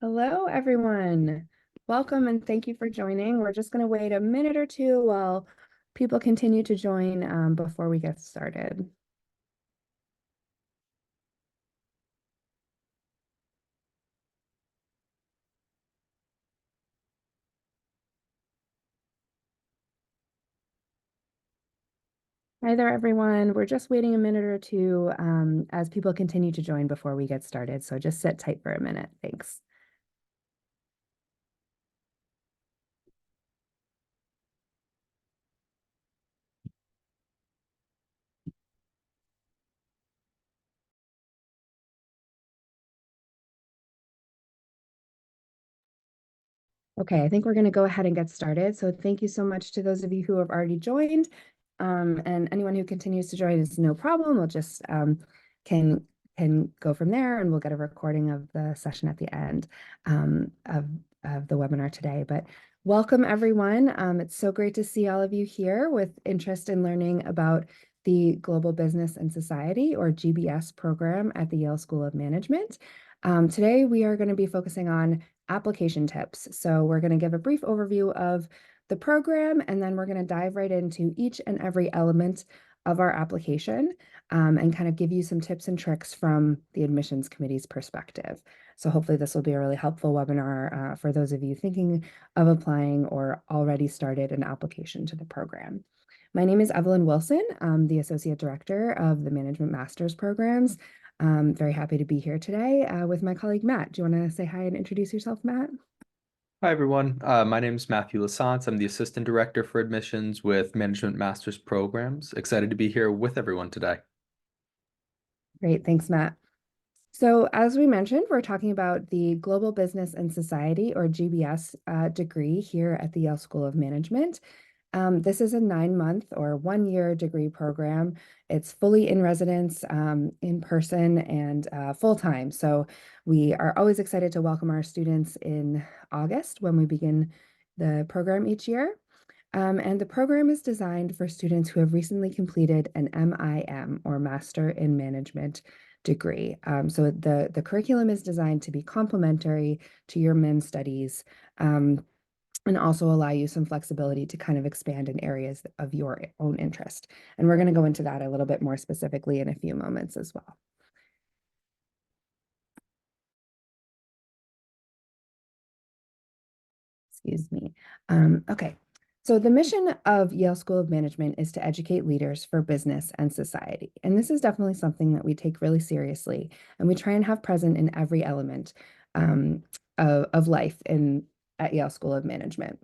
Hello, everyone. Welcome and thank you for joining. We're just going to wait a minute or two while people continue to join before we get started. Hi there, everyone. We're just waiting a minute or two as people continue to join before we get started. So just sit tight for a minute. Thanks. Okay, I think we're going to go ahead and get started. So thank you so much to those of you who have already joined. And anyone who continues to join is no problem. We'll just can go from there, and we'll get a recording of the session at the end of the webinar today. But welcome, everyone. It's so great to see all of you here with interest in learning about the Global Business and Society, or GBS, program at the Yale School of Management. Today, we are going to be focusing on application tips. So we're going to give a brief overview of the program, and then we're going to dive right into each and every element of our application and kind of give you some tips and tricks from the admissions committee's perspective. So hopefully this will be a really helpful webinar for those of you thinking of applying or already started an application to the program. My name is Evelyn Wilson. I'm the Associate Director of the Management Master's Programs. Very happy to be here today with my colleague, Matt. Do you want to say hi and introduce yourself, Matt? Hi, everyone. My name is Matthew Lassance. I'm the Assistant Director for Admissions with Management Master's Programs. Excited to be here with everyone today. Great. Thanks, Matt. So as we mentioned, we're talking about the Global Business and Society, or GBS, degree here at the Yale School of Management. This is a 9-month or 1-year degree program. It's fully in residence, in person, and full-time. So we are always excited to welcome our students in August when we begin the program each year. And the program is designed for students who have recently completed an MIM, or Master in Management degree. So the curriculum is designed to be complementary to your MIM studies, and also allow you some flexibility to kind of expand in areas of your own interest. And we're going to go into that a little bit more specifically in a few moments as well. Excuse me. Okay. So the mission of Yale School of Management is to educate leaders for business and society. And this is definitely something that we take really seriously, and we try and have present in every element of life at Yale School of Management.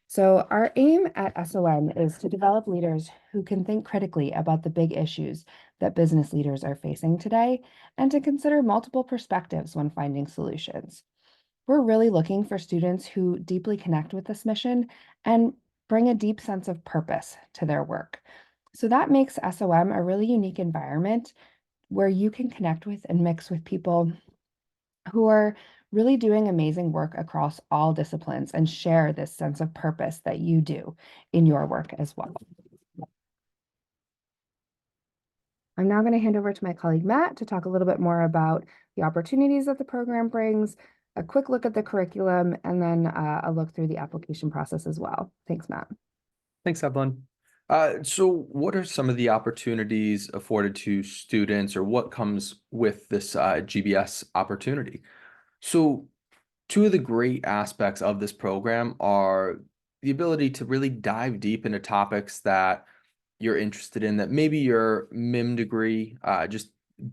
So our aim at SOM is to develop leaders who can think critically about the big issues that business leaders are facing today, and to consider multiple perspectives when finding solutions. We're really looking for students who deeply connect with this mission and bring a deep sense of purpose to their work. So that makes SOM a really unique environment where you can connect with and mix with people who are really doing amazing work across all disciplines and share this sense of purpose that you do in your work as well. I'm now going to hand over to my colleague, Matt, to talk a little bit more about the opportunities that the program brings, a quick look at the curriculum, and then a look through the application process as well. Thanks, Matt. Thanks, Evelyn. So what are some of the opportunities afforded to students, or what comes with this GBS opportunity? So two of the great aspects of this program are the ability to really dive deep into topics that you're interested in that maybe your MIM degree just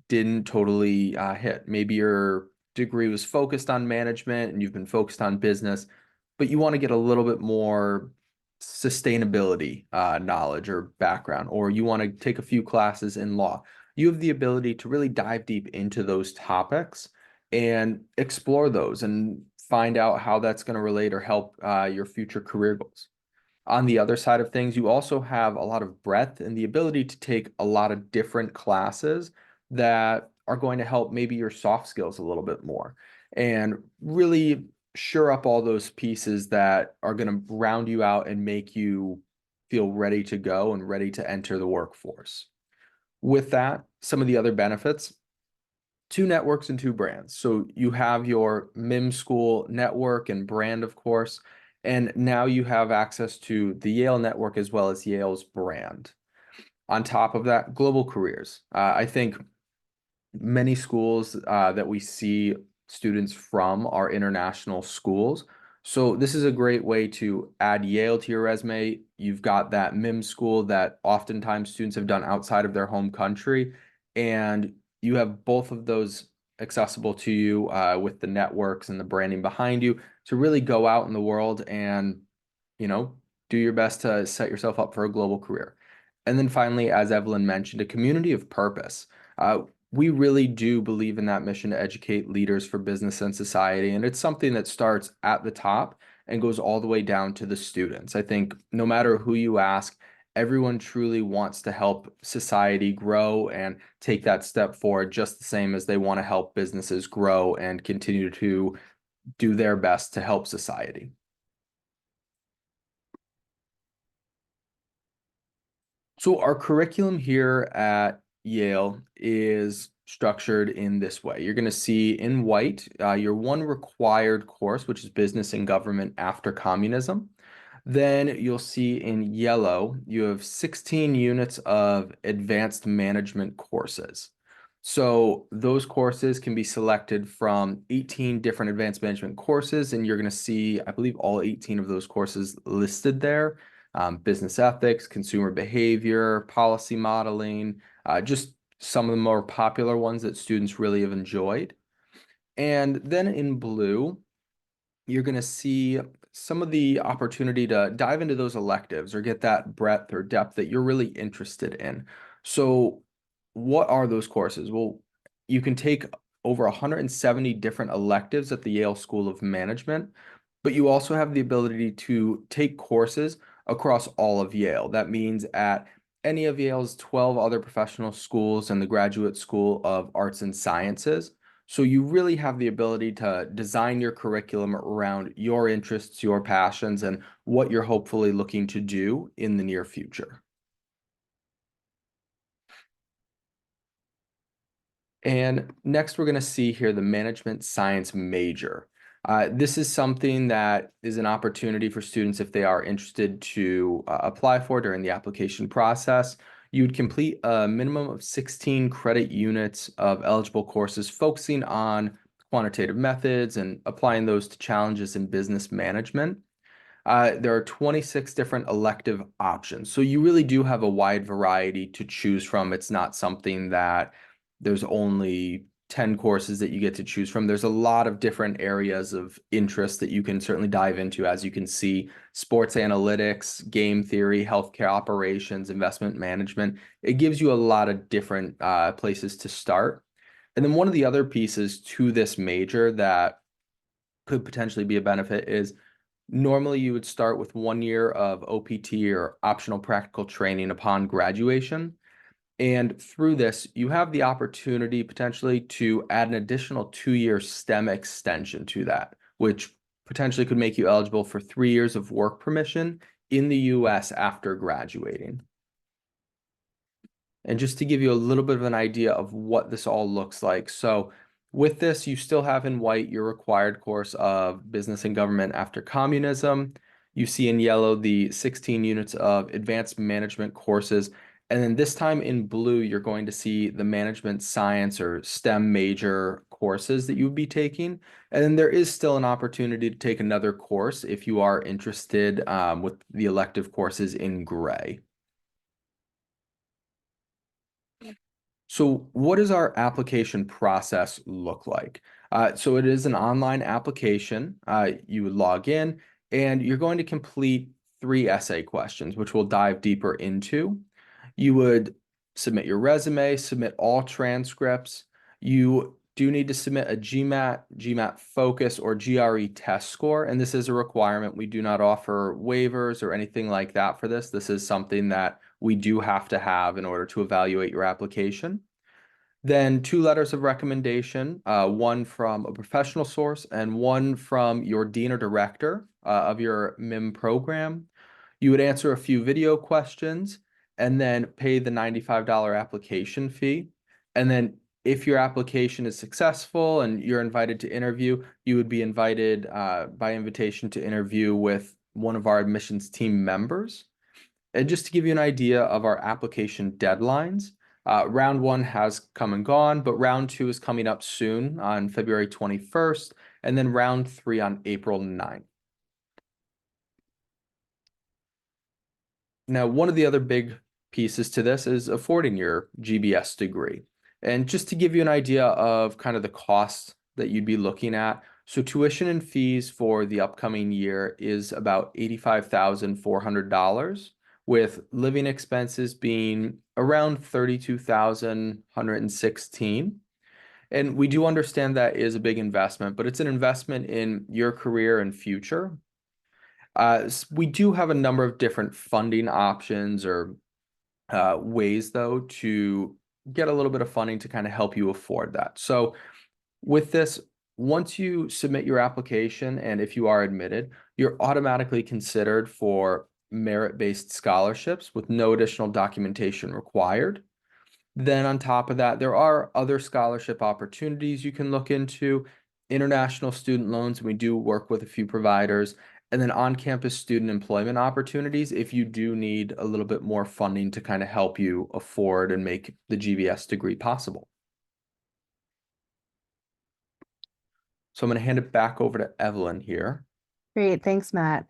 didn't totally hit. Maybe your degree was focused on management and you've been focused on business, but you want to get a little bit more sustainability knowledge or background, or you want to take a few classes in law. You have the ability to really dive deep into those topics and explore those and find out how that's going to relate or help your future career goals. On the other side of things, you also have a lot of breadth and the ability to take a lot of different classes that are going to help maybe your soft skills a little bit more and really shore up all those pieces that are going to round you out and make you feel ready to go and ready to enter the workforce. With that, some of the other benefits. two networks and two brands. So you have your MIM school network and brand, of course, and now you have access to the Yale network as well as Yale's brand. On top of that, global careers. I think many schools that we see students from are international schools. So this is a great way to add Yale to your resume. You've got that MIM school that oftentimes students have done outside of their home country, and you have both of those accessible to you with the networks and the branding behind you to really go out in the world and, you know, do your best to set yourself up for a global career. And then finally, as Evelyn mentioned, a community of purpose. We really do believe in that mission to educate leaders for business and society. And it's something that starts at the top and goes all the way down to the students. I think no matter who you ask, everyone truly wants to help society grow and take that step forward, just the same as they want to help businesses grow and continue to do their best to help society. So our curriculum here at Yale is structured in this way. You're going to see in white your one required course, which is Business and Government After Communism. Then you'll see in yellow, you have 16 units of advanced management courses. So those courses can be selected from 18 different advanced management courses, and you're going to see, I believe, all 18 of those courses listed there. Business ethics, consumer behavior, policy modeling, just some of the more popular ones that students really have enjoyed. And then in blue, you're going to see some of the opportunity to dive into those electives or get that breadth or depth that you're really interested in. So what are those courses? Well, you can take over 170 different electives at the Yale School of Management, but you also have the ability to take courses across all of Yale. That means at any of Yale's 12 other professional schools and the Graduate School of Arts and Sciences. So you really have the ability to design your curriculum around your interests, your passions, and what you're hopefully looking to do in the near future. And next, we're going to see here the management science major. This is something that is an opportunity for students if they are interested to apply for during the application process. You would complete a minimum of 16 credit units of eligible courses focusing on quantitative methods and applying those to challenges in business management. There are 26 different elective options. So you really do have a wide variety to choose from. It's not something that there's only 10 courses that you get to choose from. There's a lot of different areas of interest that you can certainly dive into. As you can see, sports analytics, game theory, healthcare operations, investment management. It gives you a lot of different places to start. And then one of the other pieces to this major that could potentially be a benefit is normally you would start with 1 year of OPT or optional practical training upon graduation. And through this, you have the opportunity potentially to add an additional 2-year STEM extension to that, which potentially could make you eligible for 3 years of work permission in the US after graduating. And just to give you a little bit of an idea of what this all looks like. So with this, you still have in white your required course of Business and Government After Communism. You see in yellow the 16 units of advanced management courses. And then this time in blue, you're going to see the management science or STEM major courses that you would be taking. And then there is still an opportunity to take another course if you are interested with the elective courses in gray. So what does our application process look like? So it is an online application. You would log in and you're going to complete 3 essay questions, which we'll dive deeper into. You would submit your resume, submit all transcripts. You do need to submit a GMAT, GMAT Focus, or GRE test score, and this is a requirement. We do not offer waivers or anything like that for this. This is something that we do have to have in order to evaluate your application. Then 2 letters of recommendation, one from a professional source and one from your dean or director of your MIM program. You would answer a few video questions and then pay the $95 application fee. And then if your application is successful and you're invited to interview, you would be invited by invitation to interview with one of our admissions team members. And just to give you an idea of our application deadlines, round one has come and gone, but round two is coming up soon on February 21st, and then round three on April 9th. Now, one of the other big pieces to this is affording your GBS degree. And just to give you an idea of kind of the costs that you'd be looking at, so tuition and fees for the upcoming year is about $85,400, with living expenses being around $32,116. And we do understand that is a big investment, but it's an investment in your career and future. We do have a number of different funding options or ways, though, to get a little bit of funding to kind of help you afford that. So with this, once you submit your application and if you are admitted, you're automatically considered for merit-based scholarships with no additional documentation required. Then on top of that, there are other scholarship opportunities you can look into, international student loans, and we do work with a few providers, and then on-campus student employment opportunities if you do need a little bit more funding to kind of help you afford and make the GBS degree possible. So I'm going to hand it back over to Evelyn here. Great, thanks, Matt.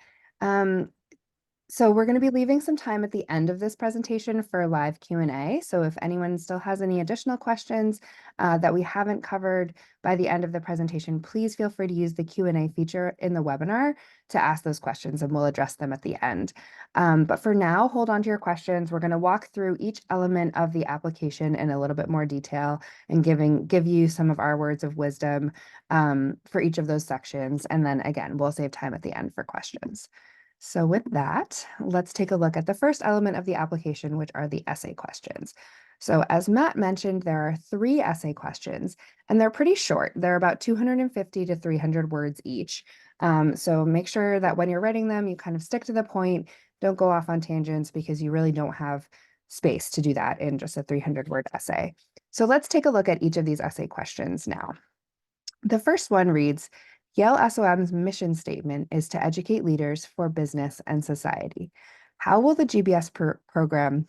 So we're going to be leaving some time at the end of this presentation for live Q&A. So if anyone still has any additional questions that we haven't covered by the end of the presentation, please feel free to use the Q&A feature in the webinar to ask those questions, and we'll address them at the end. But for now, hold on to your questions. We're going to walk through each element of the application in a little bit more detail and give you some of our words of wisdom for each of those sections. And then again, we'll save time at the end for questions. So with that, let's take a look at the first element of the application, which are the essay questions. So as Matt mentioned, there are 3 essay questions, and they're pretty short. They're about 250 to 300 words each. So make sure that when you're writing them, you kind of stick to the point, don't go off on tangents, because you really don't have space to do that in just a 300-word essay. So let's take a look at each of these essay questions now. The first one reads, Yale SOM's mission statement is to educate leaders for business and society. How will the GBS program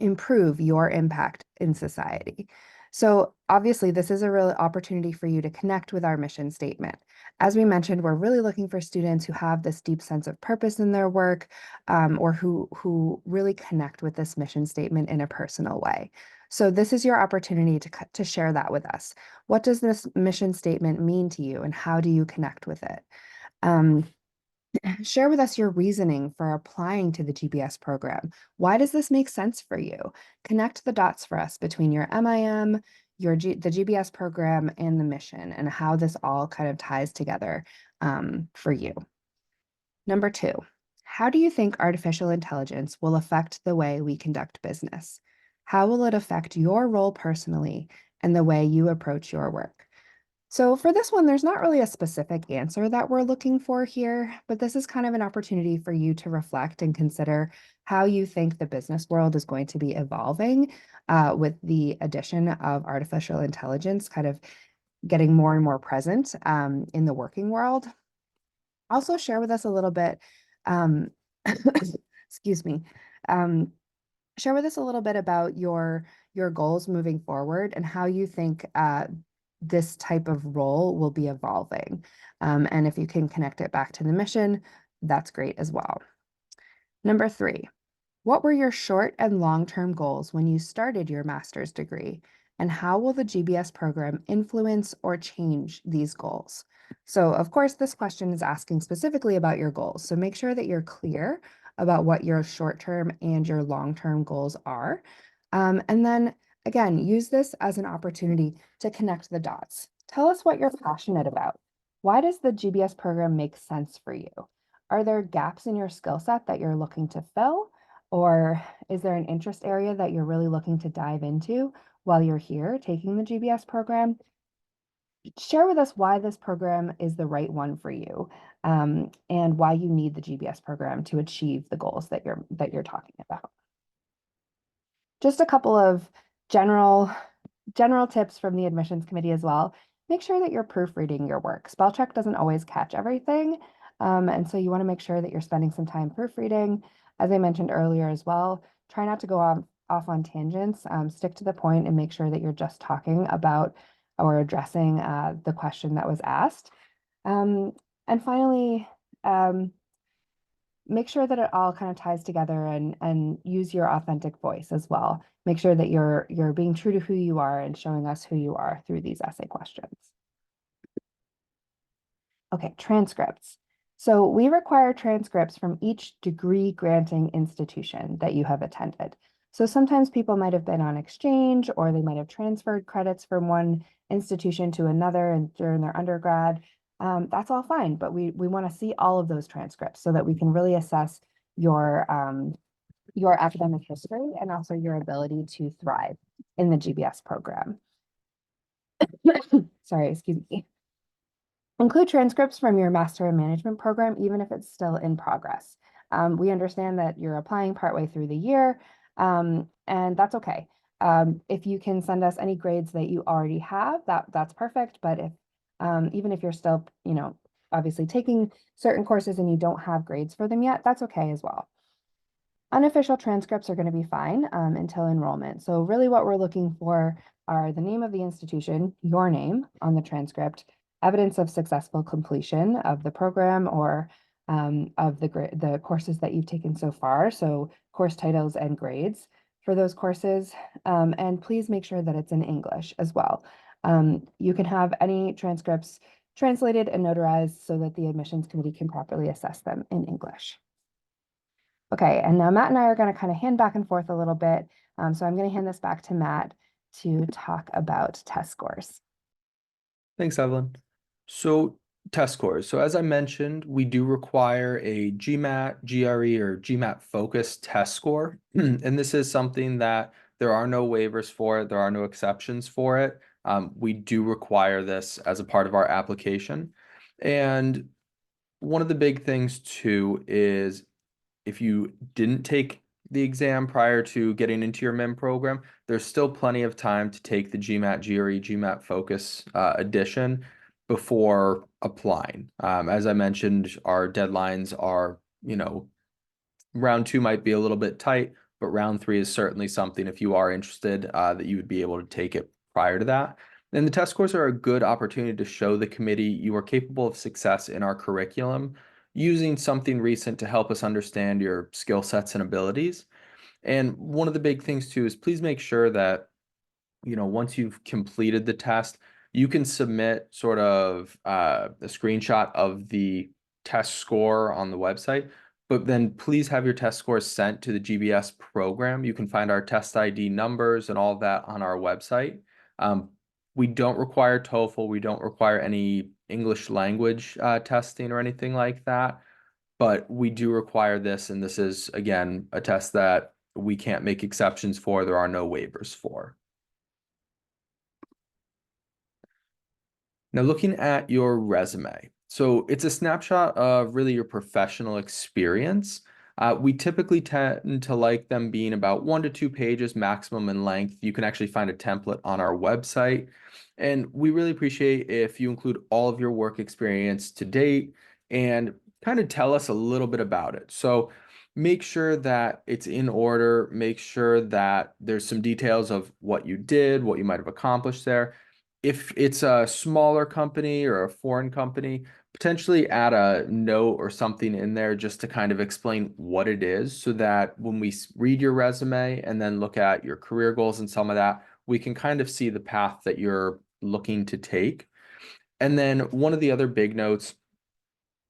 improve your impact in society? So obviously, this is a real opportunity for you to connect with our mission statement. As we mentioned, we're really looking for students who have this deep sense of purpose in their work, or who really connect with this mission statement in a personal way. So this is your opportunity to share that with us. What does this mission statement mean to you, and how do you connect with it? Share with us your reasoning for applying to the GBS program. Why does this make sense for you? Connect the dots for us between your MIM, the GBS program, and the mission, and how this all kind of ties together for you. Number 2, how do you think artificial intelligence will affect the way we conduct business? How will it affect your role personally and the way you approach your work? So for this one, there's not really a specific answer that we're looking for here, but this is kind of an opportunity for you to reflect and consider how you think the business world is going to be evolving with the addition of artificial intelligence kind of getting more and more present in the working world. Also share with us a little bit, excuse me, share with us a little bit about your goals moving forward and how you think this type of role will be evolving. And if you can connect it back to the mission, that's great as well. Number 3, what were your short and long-term goals when you started your master's degree? And how will the GBS program influence or change these goals? So of course, this question is asking specifically about your goals. So make sure that you're clear about what your short-term and your long-term goals are. And then again, use this as an opportunity to connect the dots. Tell us what you're passionate about. Why does the GBS program make sense for you? Are there gaps in your skill set that you're looking to fill? Or is there an interest area that you're really looking to dive into while you're here taking the GBS program? Share with us why this program is the right one for you, and why you need the GBS program to achieve the goals that you're talking about. Just a couple of general general tips from the admissions committee as well. Make sure that you're proofreading your work. Spell check doesn't always catch everything. And so you want to make sure that you're spending some time proofreading. As I mentioned earlier as well, try not to go off on tangents. Stick to the point and make sure that you're just talking about or addressing the question that was asked. And finally, make sure that it all kind of ties together and use your authentic voice as well. Make sure that you're being true to who you are and showing us who you are through these essay questions. Okay, transcripts. So we require transcripts from each degree granting institution that you have attended. So sometimes people might have been on exchange or they might have transferred credits from one institution to another and during their undergrad. That's all fine, but we want to see all of those transcripts so that we can really assess your academic history and also your ability to thrive in the GBS program. Sorry, excuse me. Include transcripts from your Master in Management program, even if it's still in progress. We understand that you're applying partway through the year, and that's okay. If you can send us any grades that you already have, that's perfect. But if even if you're still, obviously taking certain courses and you don't have grades for them yet, that's okay as well. Unofficial transcripts are going to be fine until enrollment. So really what we're looking for are the name of the institution, your name on the transcript, evidence of successful completion of the program or of the courses that you've taken so far. So course titles and grades for those courses. And please make sure that it's in English as well. You can have any transcripts translated and notarized so that the admissions committee can properly assess them in English. Okay, and now Matt and I are going to kind of hand back and forth a little bit. So I'm going to hand this back to Matt to talk about test scores. Thanks, Evelyn. So test scores. So as I mentioned, we do require a GMAT, GRE, or GMAT focused test score. And this is something that there are no waivers for it. There are no exceptions for it. We do require this as a part of our application. And one of the big things too is if you didn't take the exam prior to getting into your MIM program, there's still plenty of time to take the GMAT, GRE, GMAT Focus edition before applying. As I mentioned, our deadlines are, round 2 might be a little bit tight, but round 3 is certainly something, if you are interested, that you would be able to take it prior to that. And the test scores are a good opportunity to show the committee you are capable of success in our curriculum, using something recent to help us understand your skill sets and abilities. And one of the big things too is please make sure that, once you've completed the test, you can submit sort of a screenshot of the test score on the website, but then please have your test scores sent to the GBS program. You can find our test ID numbers and all of that on our website. We don't require TOEFL. We don't require any English language testing or anything like that, but we do require this, and this is, again, a test that we can't make exceptions for. There are no waivers for. Now, looking at your resume. So it's a snapshot of really your professional experience. We typically tend to like them being about 1 to 2 pages maximum in length. You can actually find a template on our website. And we really appreciate if you include all of your work experience to date and kind of tell us a little bit about it. So make sure that it's in order. Make sure that there's some details of what you did, what you might have accomplished there. If it's a smaller company or a foreign company, potentially add a note or something in there just to kind of explain what it is so that when we read your resume and then look at your career goals and some of that, we can kind of see the path that you're looking to take. And then one of the other big notes,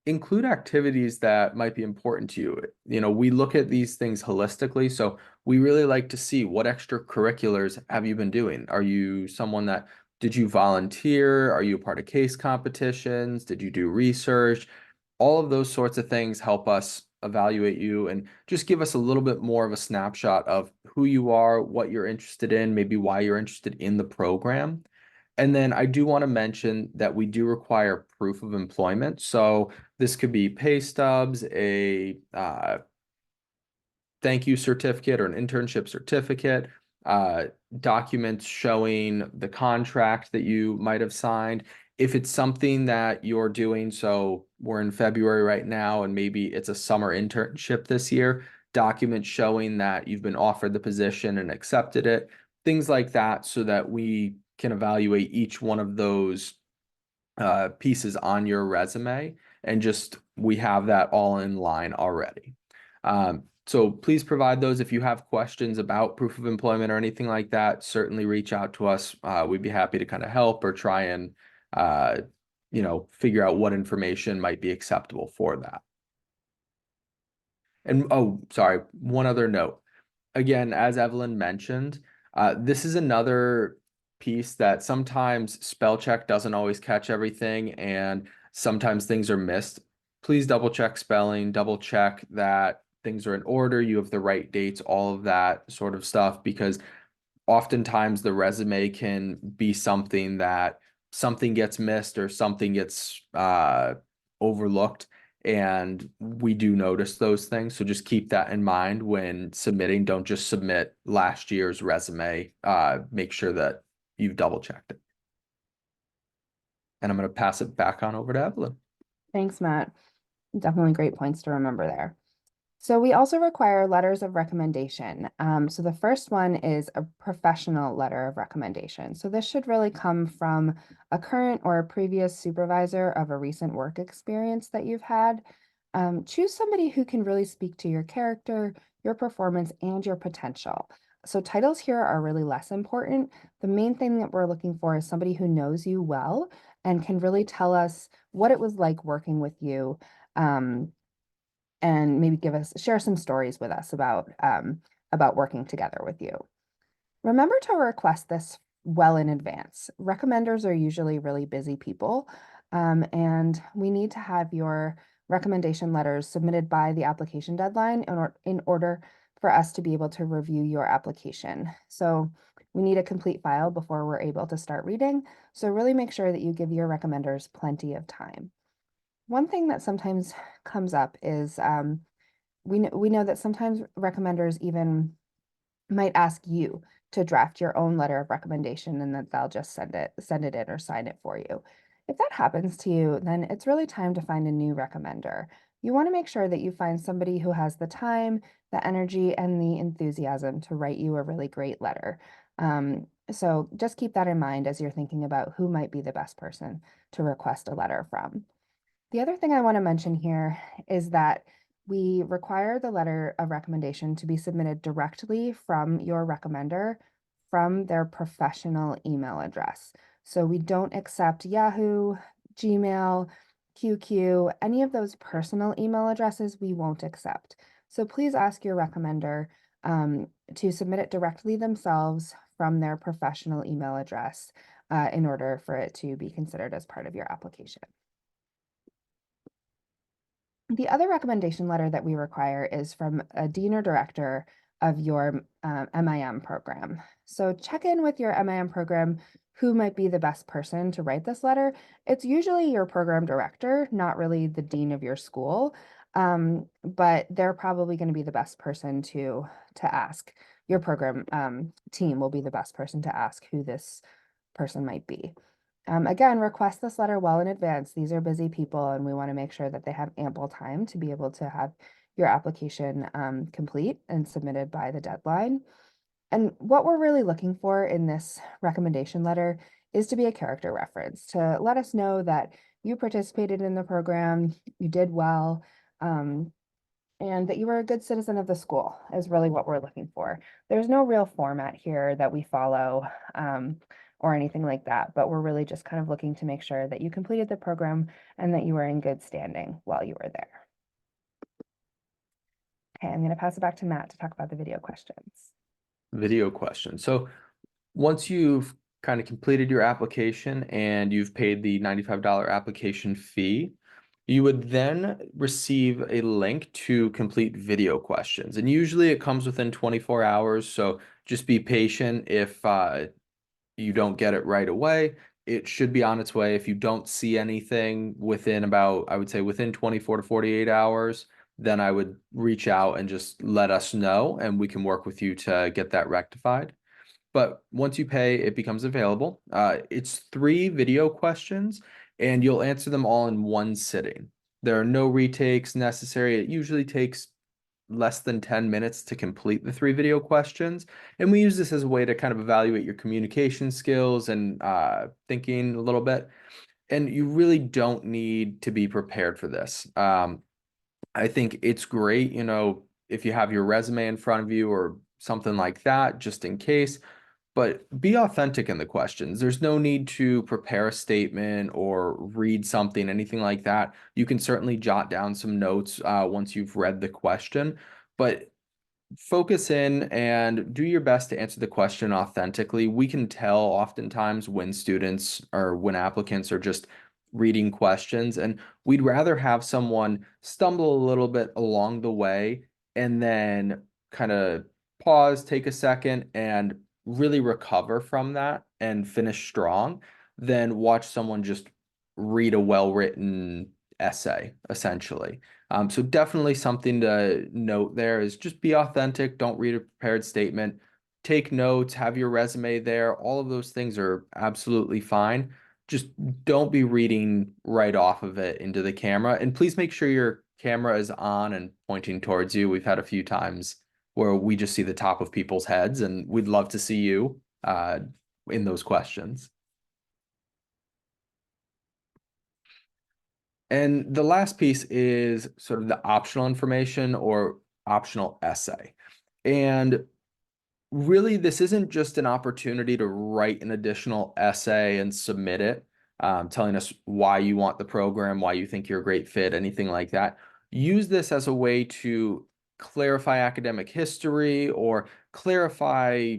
include activities that might be important to you. We look at these things holistically, so we really like to see what extracurriculars have you been doing. Are you someone that did you volunteer? Are you a part of case competitions? Did you do research? All of those sorts of things help us evaluate you and just give us a little bit more of a snapshot of who you are, what you're interested in, maybe why you're interested in the program. And then I do want to mention that we do require proof of employment. So this could be pay stubs, a thank you certificate or an internship certificate. documents showing the contract that you might have signed. If it's something that you're doing, so we're in February right now, and maybe it's a summer internship this year, documents showing that you've been offered the position and accepted it, things like that, so that we can evaluate each one of those pieces on your resume, and just we have that all in line already. So please provide those. If you have questions about proof of employment or anything like that, certainly reach out to us. We'd be happy to kind of help or try and figure out what information might be acceptable for that. And oh, sorry, one other note. Again, as Evelyn mentioned, this is another piece that sometimes spell check doesn't always catch everything, and sometimes things are missed. Please double check spelling, double check that things are in order, you have the right dates, all of that sort of stuff, because oftentimes the resume can be something that something gets missed or something gets overlooked, and we do notice those things. So just keep that in mind when submitting. Don't just submit last year's resume. Make sure that you've double checked it. And I'm going to pass it back on over to Evelyn. Thanks, Matt. Definitely great points to remember there. So we also require letters of recommendation. So the first one is a professional letter of recommendation. So this should really come from a current or a previous supervisor of a recent work experience that you've had. Choose somebody who can really speak to your character, your performance, and your potential. So titles here are really less important. The main thing that we're looking for is somebody who knows you well and can really tell us what it was like working with you. And maybe share some stories with us about working together with you. Remember to request this well in advance. Recommenders are usually really busy people, and we need to have your recommendation letters submitted by the application deadline in order for us to be able to review your application. So we need a complete file before we're able to start reading. So really make sure that you give your recommenders plenty of time. One thing that sometimes comes up is we know that sometimes recommenders even might ask you to draft your own letter of recommendation, and that they'll just send it in or sign it for you. If that happens to you, then it's really time to find a new recommender. You want to make sure that you find somebody who has the time, the energy, and the enthusiasm to write you a really great letter. So just keep that in mind as you're thinking about who might be the best person to request a letter from. The other thing I want to mention here is that we require the letter of recommendation to be submitted directly from your recommender from their professional email address. So we don't accept Yahoo, Gmail, QQ, any of those personal email addresses we won't accept. So please ask your recommender to submit it directly themselves from their professional email address in order for it to be considered as part of your application. The other recommendation letter that we require is from a dean or director of your MIM program. So check in with your MIM program who might be the best person to write this letter. It's usually your program director, not really the dean of your school, but they're probably going to be the best person to ask. Your program team will be the best person to ask who this person might be. Again, request this letter well in advance. These are busy people, and we want to make sure that they have ample time to be able to have your application complete and submitted by the deadline. And what we're really looking for in this recommendation letter is to be a character reference, to let us know that you participated in the program, you did well, and that you were a good citizen of the school is really what we're looking for. There's no real format here that we follow or anything like that, but we're really just kind of looking to make sure that you completed the program and that you were in good standing while you were there. Okay, I'm going to pass it back to Matt to talk about the video questions. Video question. So once you've kind of completed your application and you've paid the $95 application fee, you would then receive a link to complete video questions. And usually it comes within 24 hours. So just be patient if you don't get it right away. It should be on its way. If you don't see anything within about, I would say within 24 to 48 hours, then I would reach out and just let us know, and we can work with you to get that rectified. but once you pay, it becomes available. It's 3 video questions, and you'll answer them all in one sitting. There are no retakes necessary. It usually takes less than 10 minutes to complete the 3 video questions. And we use this as a way to kind of evaluate your communication skills and thinking a little bit. And you really don't need to be prepared for this. I think it's great, if you have your resume in front of you or something like that, just in case, but be authentic in the questions. There's no need to prepare a statement or read something, anything like that. You can certainly jot down some notes once you've read the question, but focus in and do your best to answer the question authentically. We can tell oftentimes when students or when applicants are just reading questions, and we'd rather have someone stumble a little bit along the way and then kind of pause, take a second, and really recover from that and finish strong than watch someone just read a well-written essay, essentially. So definitely something to note there is just be authentic. Don't read a prepared statement. Take notes, have your resume there. All of those things are absolutely fine. Just don't be reading right off of it into the camera. And please make sure your camera is on and pointing towards you. We've had a few times where we just see the top of people's heads, and we'd love to see you in those questions. And the last piece is sort of the optional information or optional essay. And really, this isn't just an opportunity to write an additional essay and submit it, telling us why you want the program, why you think you're a great fit, anything like that. Use this as a way to clarify academic history or clarify,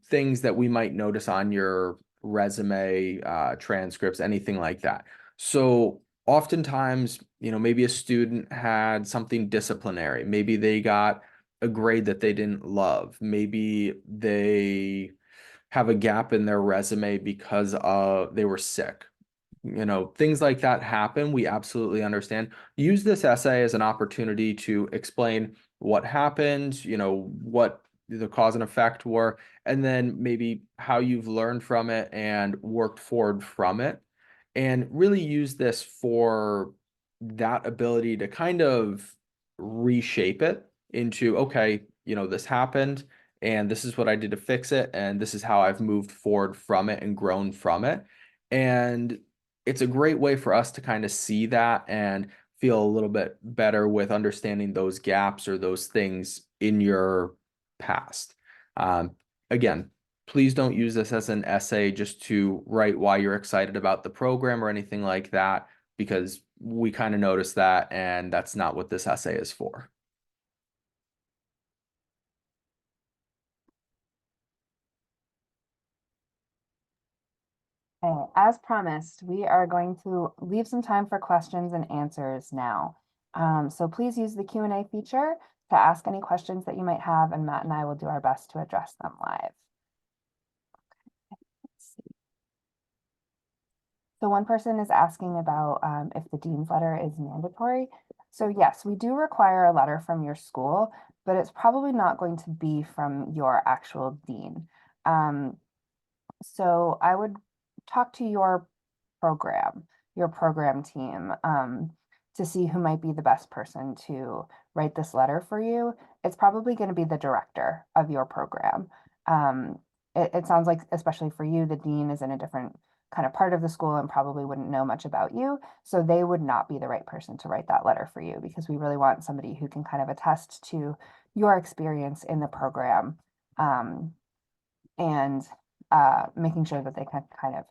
things that we might notice on your resume, transcripts, anything like that. So oftentimes, maybe a student had something disciplinary. Maybe they got a grade that they didn't love. Maybe they have a gap in their resume because they were sick. Things like that happen. We absolutely understand. Use this essay as an opportunity to explain what happened, what the cause and effect were, and then maybe how you've learned from it and worked forward from it. And really use this for that ability to kind of reshape it into, okay, this happened and this is what I did to fix it. And this is how I've moved forward from it and grown from it. And it's a great way for us to kind of see that and feel a little bit better with understanding those gaps or those things in your past. Again, please don't use this as an essay just to write why you're excited about the program or anything like that, because we kind of noticed that, and that's not what this essay is for. Okay, as promised, we are going to leave some time for questions and answers now. So please use the Q&A feature to ask any questions that you might have, and Matt and I will do our best to address them live. Let's see. So one person is asking about if the dean's letter is mandatory. So yes, we do require a letter from your school, but it's probably not going to be from your actual dean. So I would talk to your program team, to see who might be the best person to write this letter for you. It's probably going to be the director of your program. It sounds like, especially for you, the dean is in a different kind of part of the school and probably wouldn't know much about you. So they would not be the right person to write that letter for you, because we really want somebody who can kind of attest to your experience in the program, and making sure that they can kind of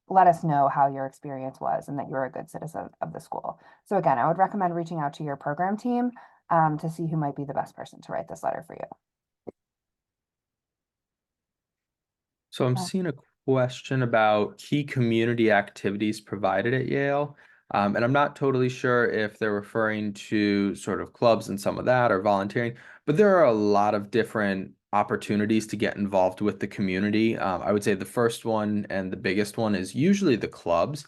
let us know how your experience was and that you're a good citizen of the school. So again, I would recommend reaching out to your program team to see who might be the best person to write this letter for you. So I'm seeing a question about key community activities provided at Yale. And I'm not totally sure if they're referring to sort of clubs and some of that or volunteering, but there are a lot of different opportunities to get involved with the community. I would say the first one and the biggest one is usually the clubs.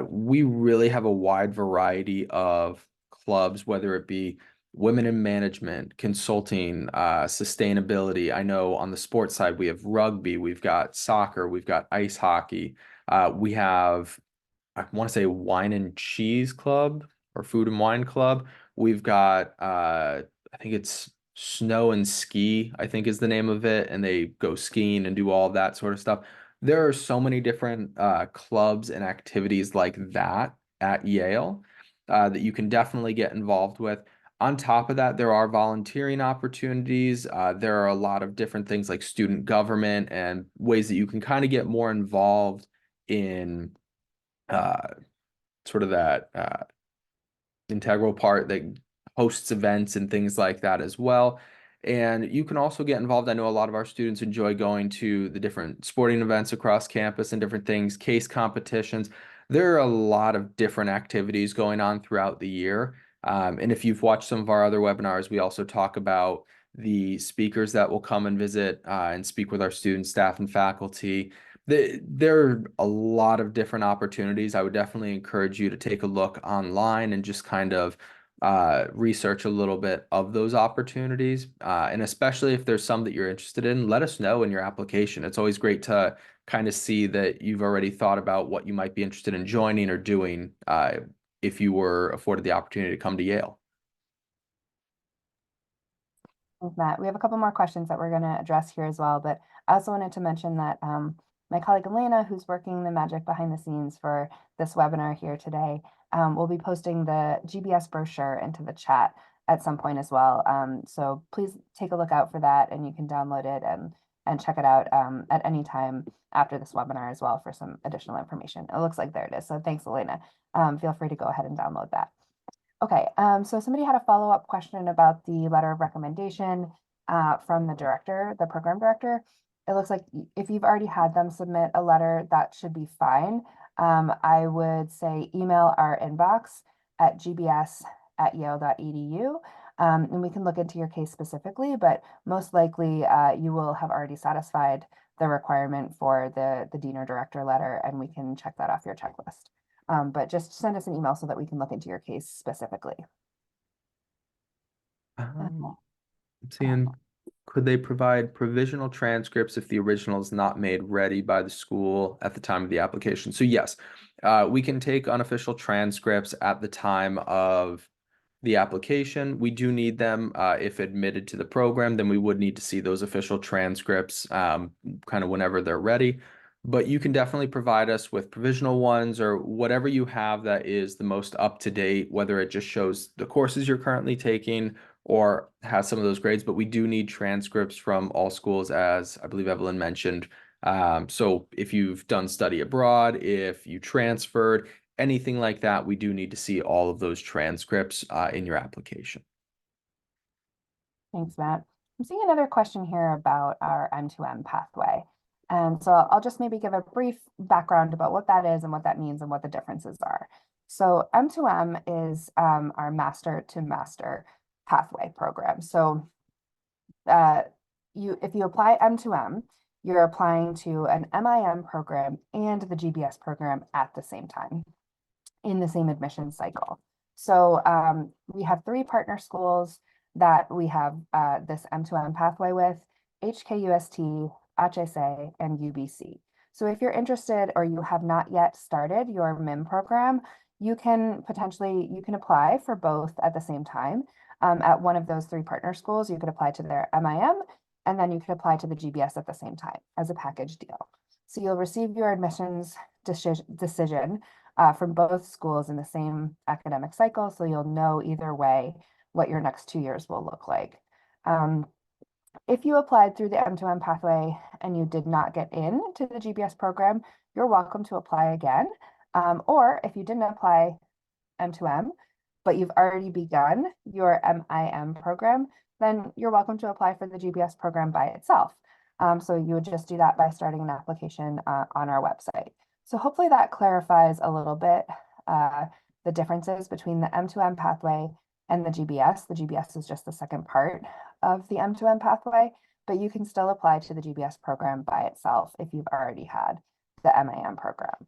We really have a wide variety of clubs, whether it be women in management, consulting, sustainability. I know on the sports side, we have rugby, we've got soccer, we've got ice hockey. We have, I want to say, wine and cheese club or food and wine club. We've got, I think it's snow and ski, I think is the name of it. And they go skiing and do all of that sort of stuff. There are so many different clubs and activities like that at Yale that you can definitely get involved with. On top of that, there are volunteering opportunities. There are a lot of different things like student government and ways that you can kind of get more involved in uh, sort of that integral part that hosts events and things like that as well. And you can also get involved. I know a lot of our students enjoy going to the different sporting events across campus and different things, case competitions. There are a lot of different activities going on throughout the year. And if you've watched some of our other webinars, we also talk about the speakers that will come and visit and speak with our students, staff, and faculty. There are a lot of different opportunities. I would definitely encourage you to take a look online and just kind of research a little bit of those opportunities. And especially if there's some that you're interested in, let us know in your application. It's always great to kind of see that you've already thought about what you might be interested in joining or doing if you were afforded the opportunity to come to Yale. Thanks, Matt. We have a couple more questions that we're going to address here as well, but I also wanted to mention that my colleague Elena, who's working the magic behind the scenes for this webinar here today, will be posting the GBS brochure into the chat at some point as well. So please take a look out for that, and you can download it and check it out at any time after this webinar as well for some additional information. It looks like there it is. So thanks, Elena. Feel free to go ahead and download that. Okay, so somebody had a follow-up question about the letter of recommendation from the director, the program director. It looks like if you've already had them submit a letter, that should be fine. I would say email our inbox at gbs@yale.edu, and we can look into your case specifically, but most likely you will have already satisfied the requirement for the dean or director letter, and we can check that off your checklist. But just send us an email so that we can look into your case specifically. I'm seeing, could they provide provisional transcripts if the original is not made ready by the school at the time of the application? So yes, we can take unofficial transcripts at the time of the application. We do need them if admitted to the program, then we would need to see those official transcripts kind of whenever they're ready. But you can definitely provide us with provisional ones or whatever you have that is the most up to date, whether it just shows the courses you're currently taking or has some of those grades. But we do need transcripts from all schools, as I believe Evelyn mentioned. So if you've done study abroad, if you transferred, anything like that, we do need to see all of those transcripts in your application. Thanks, Matt. I'm seeing another question here about our M2M pathway. And so I'll just maybe give a brief background about what that is and what that means and what the differences are. So M2M is our master to master pathway program. So if you apply M2M, you're applying to an MIM program and the GBS program at the same time in the same admission cycle. So we have 3 partner schools that we have this M2M pathway with: HKUST, HSA, and UBC. So if you're interested or you have not yet started your MIM program, you can apply for both at the same time. At one of those 3 partner schools, you could apply to their MIM, and then you could apply to the GBS at the same time as a package deal. So you'll receive your admissions decision from both schools in the same academic cycle, so you'll know either way what your next 2 years will look like. If you applied through the M2M pathway and you did not get into the GBS program, you're welcome to apply again. Or if you didn't apply M2M, but you've already begun your MIM program, then you're welcome to apply for the GBS program by itself. So you would just do that by starting an application on our website. So hopefully that clarifies a little bit the differences between the M2M pathway and the GBS. The GBS is just the second part of the M2M pathway, but you can still apply to the GBS program by itself if you've already had the MIM program.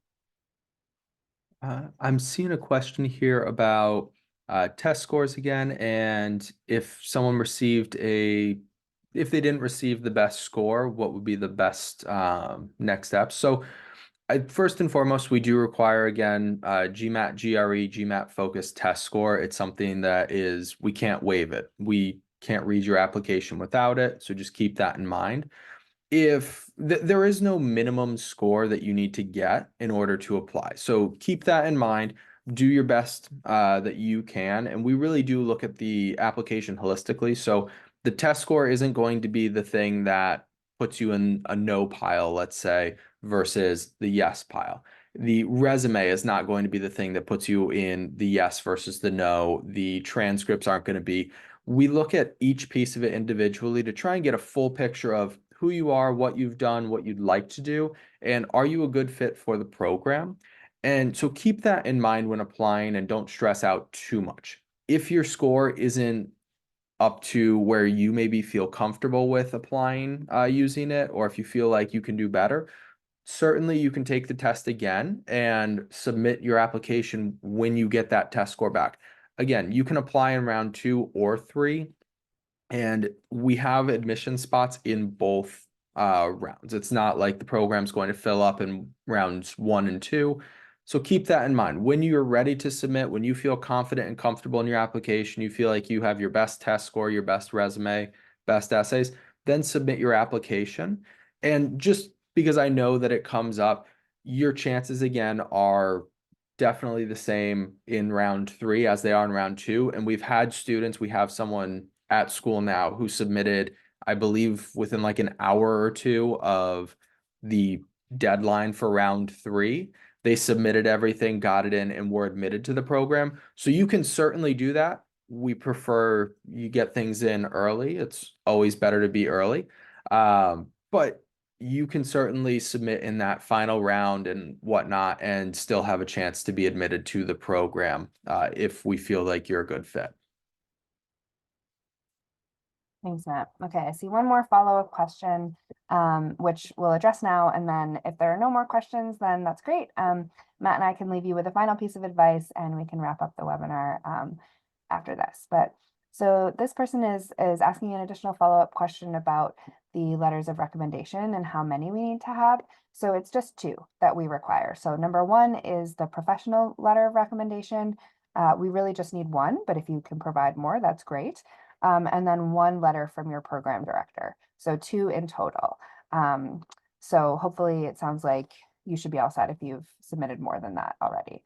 I'm seeing a question here about test scores again, and if someone received if they didn't receive the best score, what would be the best next steps? So first and foremost, we do require, again, GMAT, GRE, GMAT focused test score. It's something that we can't waive it. We can't read your application without it. So just keep that in mind. If there is no minimum score that you need to get in order to apply. So keep that in mind. Do your best that you can. And we really do look at the application holistically. So the test score isn't going to be the thing that puts you in a no pile, let's say, versus the yes pile. The resume is not going to be the thing that puts you in the yes versus the no. The transcripts aren't going to be. We look at each piece of it individually to try and get a full picture of who you are, what you've done, what you'd like to do, and are you a good fit for the program? And so keep that in mind when applying and don't stress out too much. If your score isn't up to where you maybe feel comfortable with applying using it, or if you feel like you can do better, certainly you can take the test again and submit your application when you get that test score back. Again, you can apply in round 2 or 3. And we have admission spots in both rounds. It's not like the program's going to fill up in rounds 1 and 2. So keep that in mind. When you're ready to submit, when you feel confident and comfortable in your application, you feel like you have your best test score, your best resume, best essays, then submit your application. And just because I know that it comes up, your chances again are definitely the same in round 3 as they are in round 2. And we have someone at school now who submitted, I believe, within like an hour or two of the deadline for round 3. They submitted everything, got it in, and were admitted to the program. So you can certainly do that. We prefer you get things in early. It's always better to be early. But you can certainly submit in that final round and whatnot and still have a chance to be admitted to the program if we feel like you're a good fit. Thanks, Matt. Okay, I see one more follow-up question, which we'll address now. And then if there are no more questions, then that's great. Matt and I can leave you with a final piece of advice and we can wrap up the webinar after this. But so this person is asking an additional follow-up question about the letters of recommendation and how many we need to have. So it's just 2 that we require. So number 1 is the professional letter of recommendation. We really just need 1, but if you can provide more, that's great. And then 1 letter from your program director. So 2 in total. So hopefully it sounds like you should be all set if you've submitted more than that already.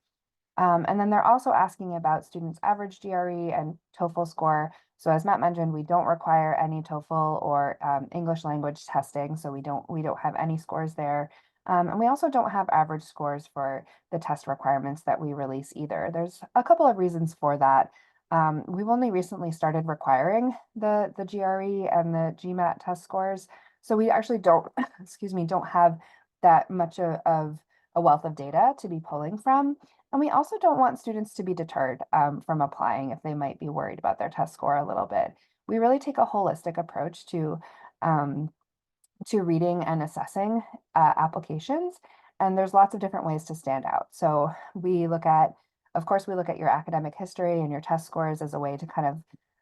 And then they're also asking about students' average GRE and TOEFL score. So as Matt mentioned, we don't require any TOEFL or English language testing. So we don't have any scores there. And we also don't have average scores for the test requirements that we release either. There's a couple of reasons for that. We've only recently started requiring the GRE and the GMAT test scores. So we actually don't, excuse me, don't have that much of a wealth of data to be pulling from. And we also don't want students to be deterred from applying if they might be worried about their test score a little bit. We really take a holistic approach to reading and assessing applications. And there's lots of different ways to stand out. So of course, we look at your academic history and your test scores as a way to kind of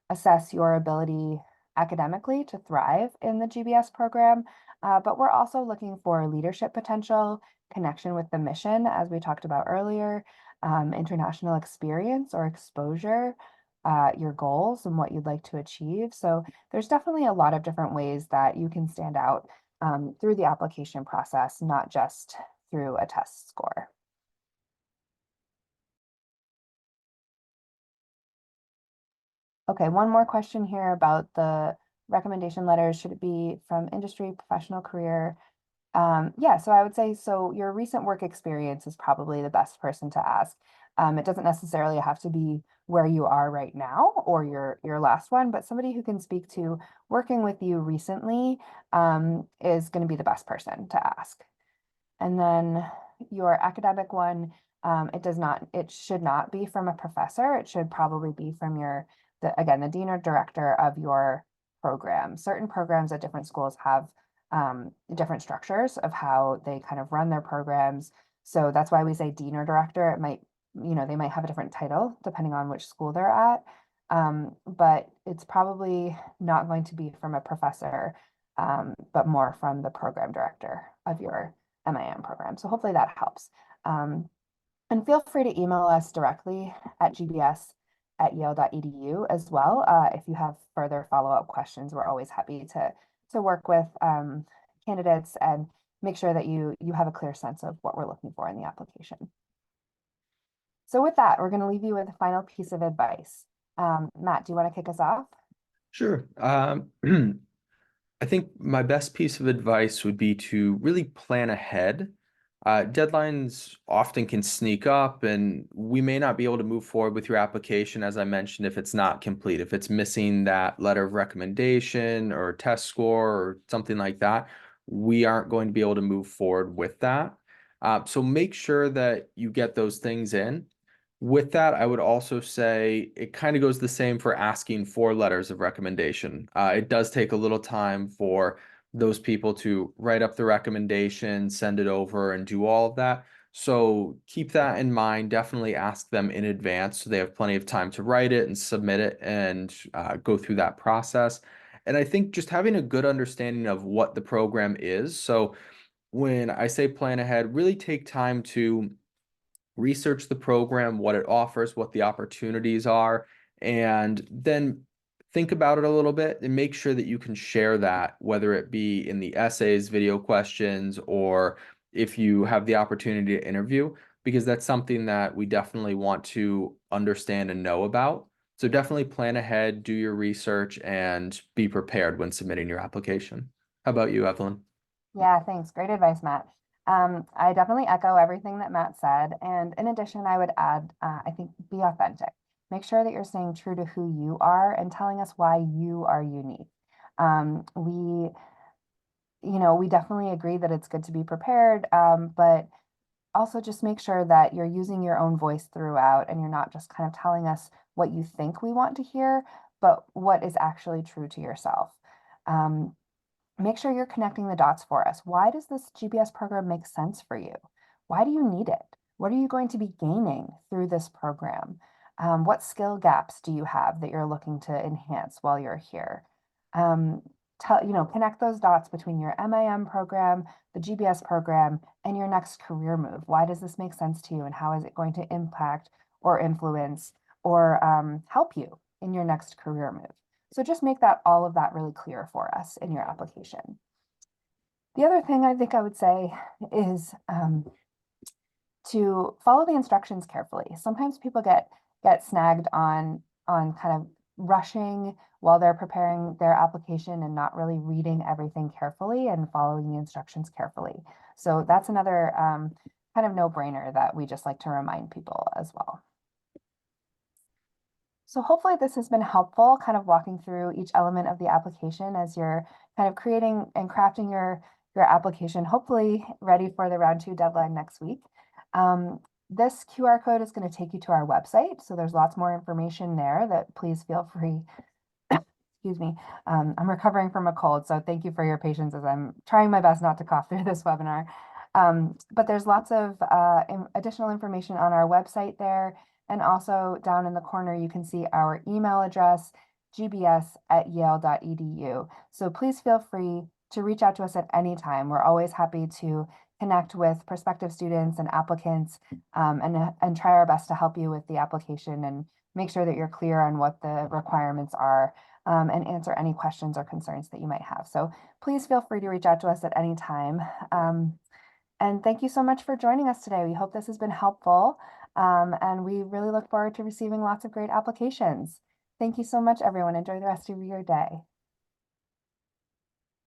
assess your ability academically to thrive in the GBS program. But we're also looking for leadership potential, connection with the mission, as we talked about earlier, international experience or exposure, your goals and what you'd like to achieve. So there's definitely a lot of different ways that you can stand out through the application process, not just through a test score. Okay, one more question here about the recommendation letters. Should it be from industry, professional career? Yeah, so I would say, so your recent work experience is probably the best person to ask. It doesn't necessarily have to be where you are right now or your last one, but somebody who can speak to working with you recently is going to be the best person to ask. And then your academic one, it should not be from a professor. It should probably be from again, the dean or director of your program. Certain programs at different schools have different structures of how they kind of run their programs. So that's why we say dean or director. It might they might have a different title depending on which school they're at. But it's probably not going to be from a professor, but more from the program director of your MIM program. So hopefully that helps. And feel free to email us directly at gbs@yale.edu as well. If you have further follow-up questions, we're always happy to work with candidates and make sure that you have a clear sense of what we're looking for in the application. So with that, we're going to leave you with a final piece of advice. Matt, do you want to kick us off? Sure. I think my best piece of advice would be to really plan ahead. Deadlines often can sneak up, and we may not be able to move forward with your application, as I mentioned, if it's not complete, if it's missing that letter of recommendation or test score or something like that, we aren't going to be able to move forward with that. So make sure that you get those things in. With that, I would also say it kind of goes the same for asking for letters of recommendation. It does take a little time for those people to write up the recommendation, send it over, and do all of that. So keep that in mind. Definitely ask them in advance so they have plenty of time to write it and submit it and go through that process. And I think just having a good understanding of what the program is. So when I say plan ahead, really take time to research the program, what it offers, what the opportunities are, and then think about it a little bit and make sure that you can share that, whether it be in the essays, video questions, or if you have the opportunity to interview, because that's something that we definitely want to understand and know about. So definitely plan ahead, do your research, and be prepared when submitting your application. How about you, Evelyn? Yeah, thanks. Great advice, Matt. I definitely echo everything that Matt said. And in addition, I would add, I think be authentic. Make sure that you're staying true to who you are and telling us why you are unique. We definitely agree that it's good to be prepared, but also just make sure that you're using your own voice throughout and you're not just kind of telling us what you think we want to hear, but what is actually true to yourself. Um, Make sure you're connecting the dots for us. Why does this GBS program make sense for you? Why do you need it? What are you going to be gaining through this program? What skill gaps do you have that you're looking to enhance while you're here? Um, Connect those dots between your MIM program, the GBS program, and your next career move. Why does this make sense to you, and how is it going to impact or influence or help you in your next career move? So just make all of that really clear for us in your application. The other thing I think I would say is to follow the instructions carefully. Sometimes people get snagged on kind of rushing while they're preparing their application and not really reading everything carefully and following the instructions carefully. So that's another kind of no-brainer that we just like to remind people as well. So hopefully this has been helpful, kind of walking through each element of the application as you're kind of creating and crafting your application, hopefully ready for the round 2 deadline next week. This QR code is going to take you to our website. So there's lots more information there that please feel free. Excuse me. I'm recovering from a cold, so thank you for your patience as I'm trying my best not to cough through this webinar. But there's lots of additional information on our website there. And also down in the corner, you can see our email address, gbs@yale.edu. So please feel free to reach out to us at any time. We're always happy to connect with prospective students and applicants and try our best to help you with the application and make sure that you're clear on what the requirements are and answer any questions or concerns that you might have. So please feel free to reach out to us at any time. And thank you so much for joining us today. We hope this has been helpful. And we really look forward to receiving lots of great applications. Thank you so much, everyone. Enjoy the rest of your day.